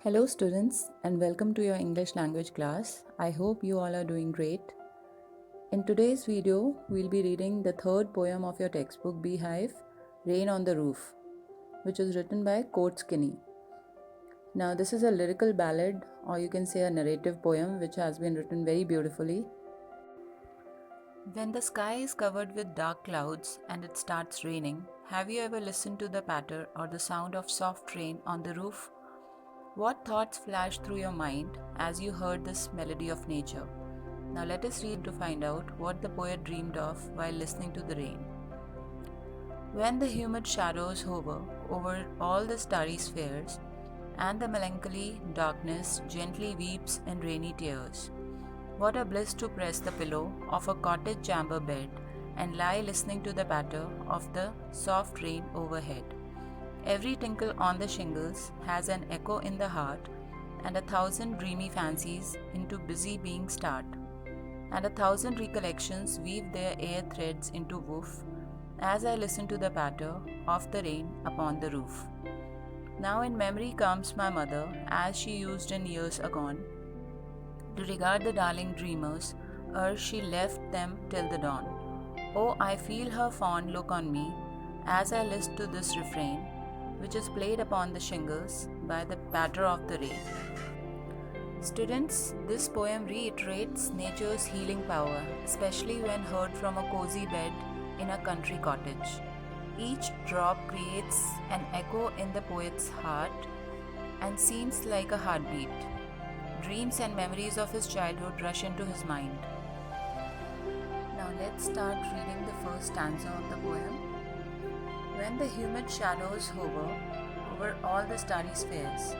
Hello, students, and welcome to your English language class. I hope you all are doing great. In today's video, we'll be reading the third poem of your textbook Beehive, Rain on the Roof, which is written by Court Skinney. Now, this is a lyrical ballad, or you can say a narrative poem, which has been written very beautifully. When the sky is covered with dark clouds and it starts raining, have you ever listened to the patter or the sound of soft rain on the roof? What thoughts flashed through your mind as you heard this melody of nature? Now let us read to find out what the poet dreamed of while listening to the rain. When the humid shadows hover over all the starry spheres, and the melancholy darkness gently weeps in rainy tears, what a bliss to press the pillow of a cottage chamber bed and lie listening to the patter of the soft rain overhead. Every tinkle on the shingles has an echo in the heart, and 1,000 dreamy fancies into busy being start, and 1,000 recollections weave their air threads into woof as I listen to the patter of the rain upon the roof. Now in memory comes my mother, as she used in years agone, to regard the darling dreamers ere she left them till the dawn. Oh, I feel her fond look on me as I list to this refrain, which is played upon the shingles by the patter of the rain. Students, this poem reiterates nature's healing power, especially when heard from a cozy bed in a country cottage. Each drop creates an echo in the poet's heart and seems like a heartbeat. Dreams and memories of his childhood rush into his mind. Now let's start reading the first stanza of the poem. When the humid shadows hover over all the starry spheres.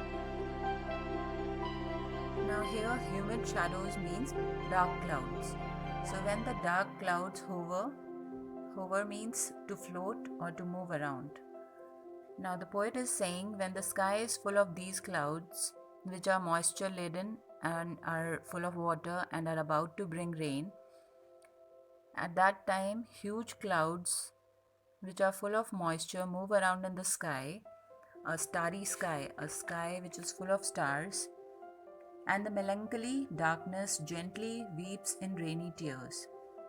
Now here humid shadows means dark clouds. So when the dark clouds hover means to float or to move around. Now the poet is saying when the sky is full of these clouds, which are moisture laden and are full of water and are about to bring rain, at that time huge clouds which are full of moisture move around in the sky, a starry sky, a sky which is full of stars, and the melancholy darkness gently weeps in rainy tears.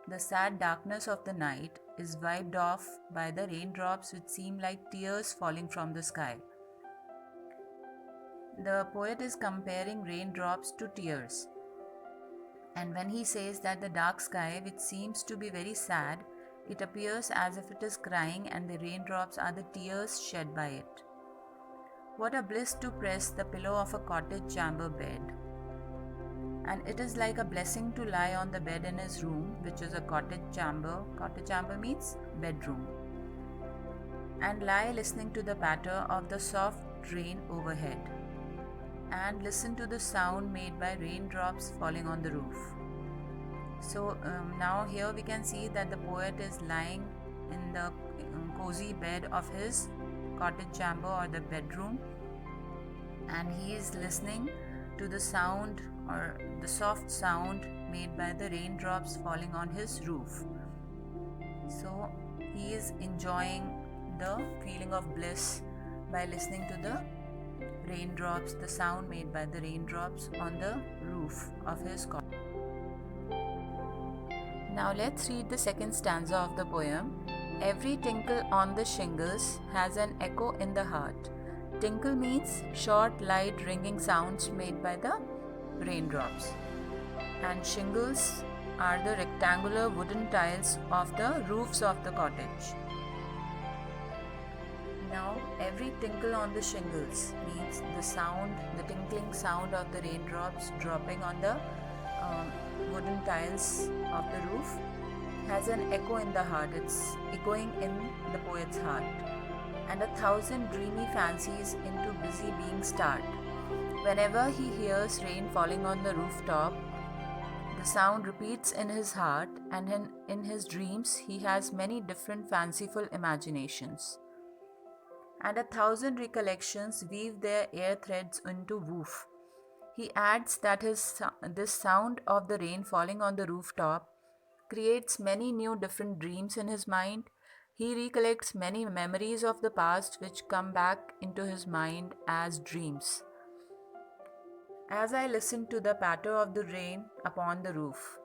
The sad darkness of the night is wiped off by the raindrops which seem like tears falling from the sky. The poet is comparing raindrops to tears. And when he says that the dark sky, which seems to be very sad, it appears as if it is crying and the raindrops are the tears shed by it. What a bliss to press the pillow of a cottage chamber bed. And it is like a blessing to lie on the bed in his room, which is a cottage chamber. Cottage chamber means bedroom. And lie listening to the patter of the soft rain overhead. And listen to the sound made by raindrops falling on the roof. So now here we can see that the poet is lying in the cozy bed of his cottage chamber or the bedroom, and he is listening to the sound or the soft sound made by the raindrops falling on his roof. So he is enjoying the feeling of bliss by listening to the raindrops, the sound made by the raindrops on the roof of his cottage. Now let's read the second stanza of the poem. Every tinkle on the shingles has an echo in the heart. Tinkle means short, light, ringing sounds made by the raindrops. And shingles are the rectangular wooden tiles of the roofs of the cottage. Now, every tinkle on the shingles means the sound, the tinkling sound of the raindrops dropping on the wooden tiles of the roof has an echo in the heart. It's echoing in the poet's heart. And 1,000 dreamy fancies into busy being start. Whenever he hears rain falling on the rooftop, the sound repeats in his heart, and in his dreams he has many different fanciful imaginations. And 1,000 recollections weave their air threads into woof. He adds that this sound of the rain falling on the rooftop creates many new different dreams in his mind. He recollects many memories of the past which come back into his mind as dreams. as I listen to the patter of the rain upon the roof.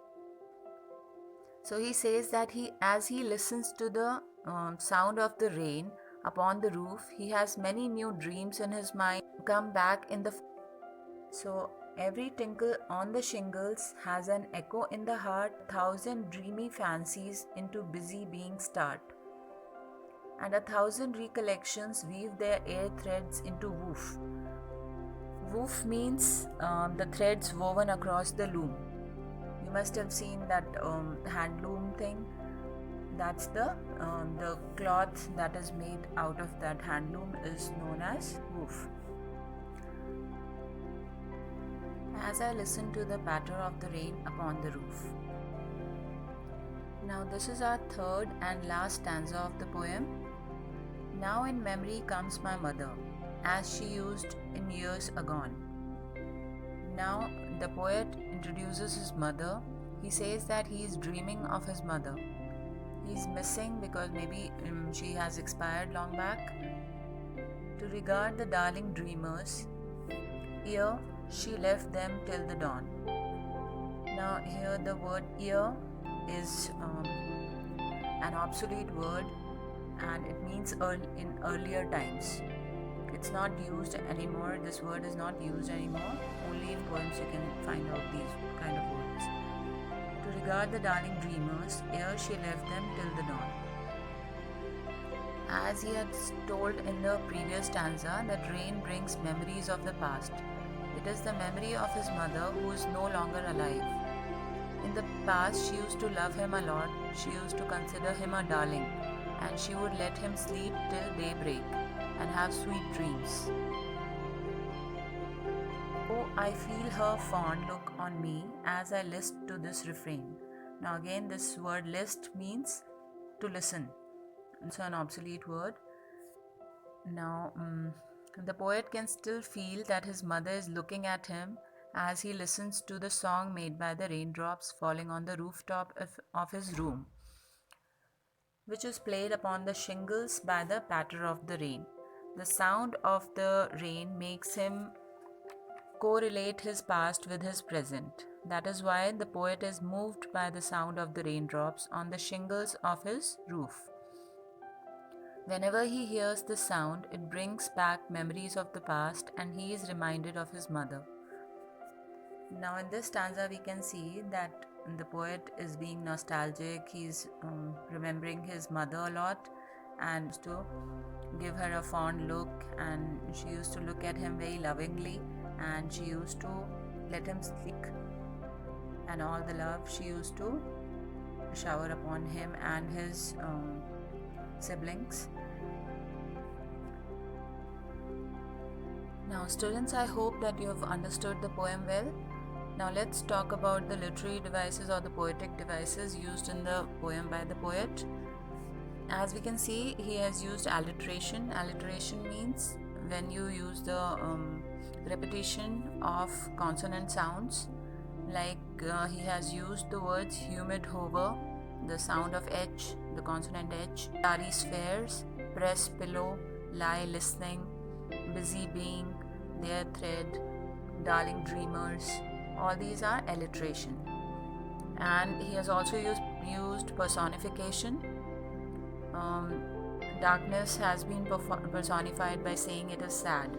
So he says that as he listens to the sound of the rain upon the roof, he has many new dreams in his mind come back in the. So every tinkle on the shingles has an echo in the heart, 1,000 dreamy fancies into busy being start, and 1,000 recollections weave their air threads into woof. Woof means the threads woven across the loom. You must have seen that handloom thing. That's the cloth that is made out of that handloom is known as woof. As I listen to the patter of the rain upon the roof. Now this is our third and last stanza of the poem. Now in memory comes my mother, as she used in years agone. Now the poet introduces his mother. He says that he is dreaming of his mother. He's missing because maybe she has expired long back. To regard the darling dreamers, ere she left them till the dawn. Now here the word ere is an obsolete word, and it means in earlier times. It's not used anymore. This word is not used anymore. Only in poems you can find out these kind of words. To regard the darling dreamers, ere she left them till the dawn. As he had told in the previous stanza, that rain brings memories of the past. It is the memory of his mother who is no longer alive. In the past, she used to love him a lot. She used to consider him a darling, and she would let him sleep till daybreak and have sweet dreams. Oh, I feel her fond look on me as I list to this refrain. Now again, this word list means to listen. It's an obsolete word. Now, the poet can still feel that his mother is looking at him as he listens to the song made by the raindrops falling on the rooftop of his room, which is played upon the shingles by the patter of the rain. The sound of the rain makes him correlate his past with his present. That is why the poet is moved by the sound of the raindrops on the shingles of his roof. Whenever he hears the sound, it brings back memories of the past, and he is reminded of his mother. Now in this stanza we can see that the poet is being nostalgic. He's remembering his mother a lot and to give her a fond look, and she used to look at him very lovingly, and she used to let him sleep, and all the love she used to shower upon him and his siblings. Now students, I hope that you have understood the poem well. Now let's talk about the literary devices or the poetic devices used in the poem by the poet. As we can see, he has used alliteration. Alliteration means when you use the repetition of consonant sounds. Like he has used the words humid hover, the sound of H, the consonant H, starry spheres, press pillow, lie listening, busy being, their thread, darling dreamers. All these are alliteration. And he has also used personification. Darkness has been personified by saying it is sad.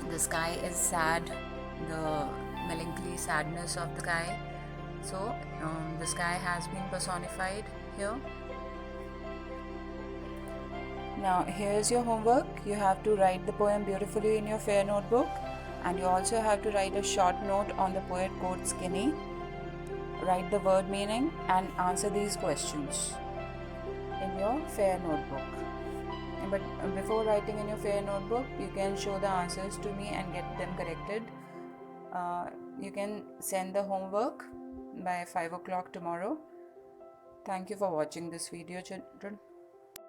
The sky is sad, the melancholy sadness of the sky. So the sky has been personified here. Now here's your homework. You have to write the poem beautifully in your fair notebook, and you also have to write a short note on the poet quote skinny. Write the word meaning and answer these questions in your fair notebook. But before writing in your fair notebook, you can show the answers to me and get them corrected. You can send the homework by 5 o'clock tomorrow. Thank you for watching this video, children.